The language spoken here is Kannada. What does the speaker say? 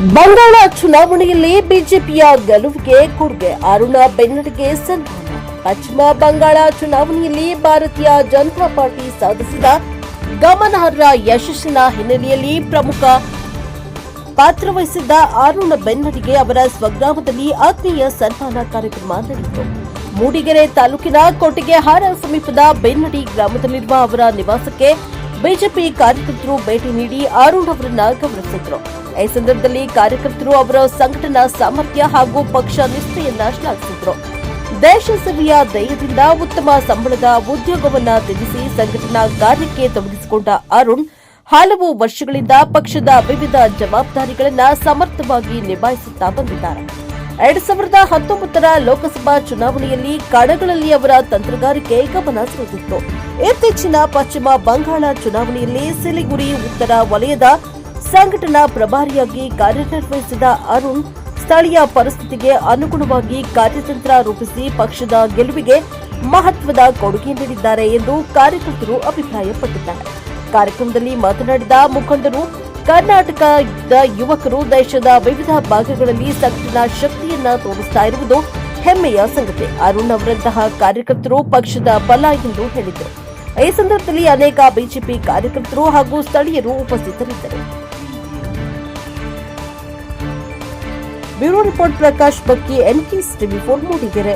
ಬಂಗಾಳ ಚುನಾವಣೆಯಲ್ಲಿ ಬಿಜೆಪಿಯ ಗೆಲುವಿಗೆ ಕೊಡುಗೆ ಅರುಣ ಬೆನ್ನಡೆಗೆ ಸನ್ಮಾನ. ಪಶ್ಚಿಮ ಬಂಗಾಳ ಚುನಾವಣೆಯಲ್ಲಿ ಭಾರತೀಯ ಜನತಾ ಪಾರ್ಟಿ ಸಾಧಿಸಿದ ಗಮನಾರ್ಹ ಯಶಸ್ಸಿನ ಹಿನ್ನೆಲೆಯಲ್ಲಿ ಪ್ರಮುಖ ಪಾತ್ರವಹಿಸಿದ್ದ ಅರುಣ ಬೆನ್ನಡೆಗೆ ಅವರ ಸ್ವಗ್ರಾಮದಲ್ಲಿ ಆತ್ಮೀಯ ಸನ್ಮಾನ ಕಾರ್ಯಕ್ರಮ ನಡೆಯಿತು. ಮೂಡಿಗೆರೆ ತಾಲೂಕಿನ ಕೊಟ್ಟಿಗೆಹಾರ ಸಮೀಪದ ಬೆನ್ನಡಿ ಗ್ರಾಮದಲ್ಲಿರುವ ಅವರ ನಿವಾಸಕ್ಕೆ ಬಿಜೆಪಿ ಕಾರ್ಯಕರ್ತರು ಭೇಟಿ ನೀಡಿ ಅರುಣ್ ಅವರನ್ನ ಗೌರವಿಸಿದರು. ಈ ಸಂದರ್ಭದಲ್ಲಿ ಕಾರ್ಯಕರ್ತರು ಅವರ ಸಂಘಟನಾ ಸಾಮರ್ಥ್ಯ ಹಾಗೂ ಪಕ್ಷ ನಿಷ್ಠೆಯನ್ನ ಶ್ಲಾಘಿಸಿದರು. ದೇಶ ಸೇವೆಯ ಧ್ಯೇಯದಿಂದ ಉತ್ತಮ ಸಂಬಳದ ಉದ್ಯೋಗವನ್ನ ತ್ಯಜಿಸಿ ಸಂಘಟನಾ ಕಾರ್ಯಕ್ಕೆ ತೊಡಗಿಸಿಕೊಂಡ ಅರುಣ್ ಹಲವು ವರ್ಷಗಳಿಂದ ಪಕ್ಷದ ವಿವಿಧ ಜವಾಬ್ದಾರಿಗಳನ್ನು ಸಮರ್ಥವಾಗಿ ನಿಭಾಯಿಸುತ್ತಾ ಬಂದಿದ್ದಾರೆ. 2019ರ ಲೋಕಸಭಾ ಚುನಾವಣೆಯಲ್ಲಿ ಕಣಗಳಲ್ಲಿ ಅವರ ತಂತ್ರಗಾರಿಕೆ ಗಮನ ಸೆಳೆದಿತ್ತು. ಇತ್ತೀಚಿನ ಪಶ್ಚಿಮ ಬಂಗಾಳ ಚುನಾವಣೆಯಲ್ಲಿ ಸಿಲಿಗುರಿ ಉತ್ತರ ವಲಯದ ಸಂಘಟನಾ ಪ್ರಭಾರಿಯಾಗಿ ಕಾರ್ಯನಿರ್ವಹಿಸಿದ ಅರುಣ್ ಸ್ಥಳೀಯ ಪರಿಸ್ಥಿತಿಗೆ ಅನುಗುಣವಾಗಿ ಕಾರ್ಯತಂತ್ರ ರೂಪಿಸಿ ಪಕ್ಷದ ಗೆಲುವಿಗೆ ಮಹತ್ವದ ಕೊಡುಗೆ ನೀಡಿದ್ದಾರೆ ಎಂದು ಕಾರ್ಯಕರ್ತರು ಅಭಿಪ್ರಾಯಪಟ್ಟಿದ್ದಾರೆ. ಕಾರ್ಯಕ್ರಮದಲ್ಲಿ ಮಾತನಾಡಿದ ಮುಖಂಡರು, ಕರ್ನಾಟಕದ ಯುವಕರು ದೇಶದ ವಿವಿಧ ಭಾಗಗಳಲ್ಲಿ ಸಂಘಟನಾ ಶಕ್ತಿಯನ್ನ ತೋರಿಸ್ತಾ ಇರುವುದು ಹೆಮ್ಮೆಯ ಸಂಗತಿ. ಅರುಣ್ ಅವರಂತಹ ಕಾರ್ಯಕರ್ತರು ಪಕ್ಷದ ಬಲ ಎಂದು ಹೇಳಿದರು. ಈ ಸಂದರ್ಭದಲ್ಲಿ ಅನೇಕ ಬಿಜೆಪಿ ಕಾರ್ಯಕರ್ತರು ಹಾಗೂ ಸ್ಥಳೀಯರು ಉಪಸ್ಥಿತರಿದ್ದರು. ಬ್ಯೂರೋ ರಿಪೋರ್ಟ್ ಪ್ರಕಾಶ್ ಬಕ್ಕಿ, NKS TV4 ಮೂಡಿಗೆರೆ.